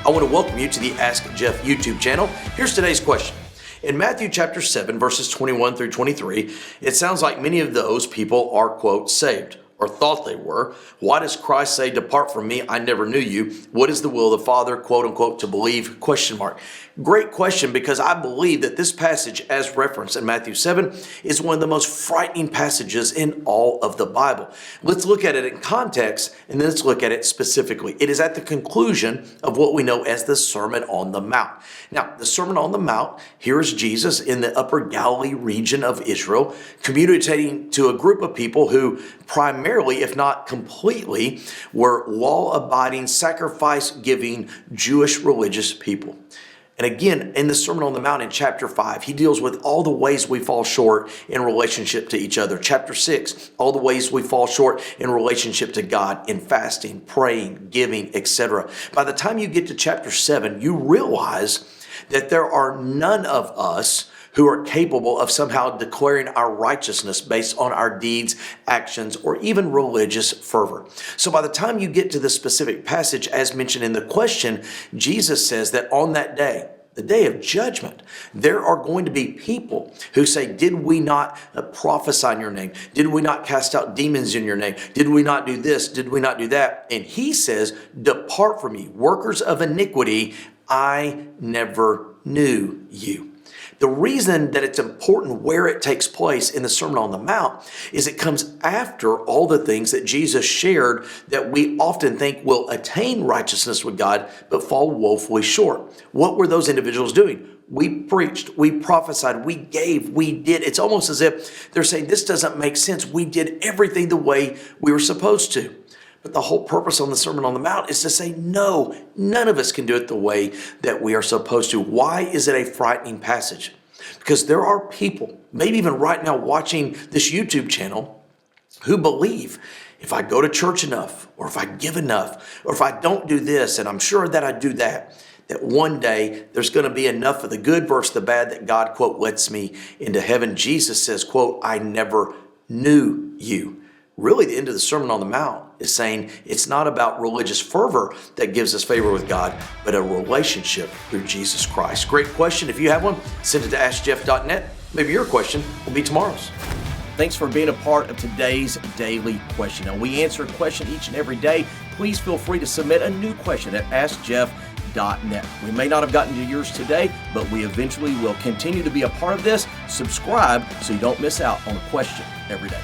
I want to welcome you to the Ask Jeff YouTube channel. Here's today's question. In Matthew chapter 7, verses 21 through 23, it sounds like many of those people are, quote, saved, or thought they were. Why does Christ say, "Depart from me, I never knew you"? What is the will of the Father, quote unquote, to believe, question mark? Great question, because I believe that this passage, as referenced in Matthew 7, is one of the most frightening passages in all of the Bible. Let's look at it in context, and then let's look at it specifically. It is at the conclusion of what we know as the Sermon on the Mount. Now, the Sermon on the Mount, here is Jesus in the upper Galilee region of Israel, communicating to a group of people who primarily, if not completely, were law-abiding, sacrifice-giving Jewish religious people. And again, in the Sermon on the Mount in chapter 5, he deals with all the ways we fall short in relationship to each other. Chapter 6, all the ways we fall short in relationship to God in fasting, praying, giving, etc. By the time you get to chapter 7, you realize that there are none of us who are capable of somehow declaring our righteousness based on our deeds, actions, or even religious fervor. So by the time you get to the specific passage, as mentioned in the question, Jesus says that on that day, the day of judgment, there are going to be people who say, "Did we not prophesy in your name? Did we not cast out demons in your name? Did we not do this? Did we not do that?" And he says, "Depart from me, workers of iniquity, I never knew you." The reason that it's important where it takes place in the Sermon on the Mount is it comes after all the things that Jesus shared that we often think will attain righteousness with God, but fall woefully short. What were those individuals doing? We preached, we prophesied, we gave, we did. It's almost as if they're saying, this doesn't make sense. We did everything the way we were supposed to. But the whole purpose on the Sermon on the Mount is to say, no, none of us can do it the way that we are supposed to. Why is it a frightening passage? Because there are people, maybe even right now watching this YouTube channel, who believe if I go to church enough, or if I give enough, or if I don't do this, and I'm sure that I do that one day there's going to be enough of the good versus the bad that God, quote, lets me into heaven. Jesus says, quote, "I never knew you." Really, the end of the Sermon on the Mount is saying it's not about religious fervor that gives us favor with God, but a relationship through Jesus Christ. Great question. If you have one, send it to AskJeff.net. Maybe your question will be tomorrow's. Thanks for being a part of today's daily question. Now, we answer a question each and every day. Please feel free to submit a new question at AskJeff.net. We may not have gotten to yours today, but we eventually will continue to be a part of this. Subscribe so you don't miss out on a question every day.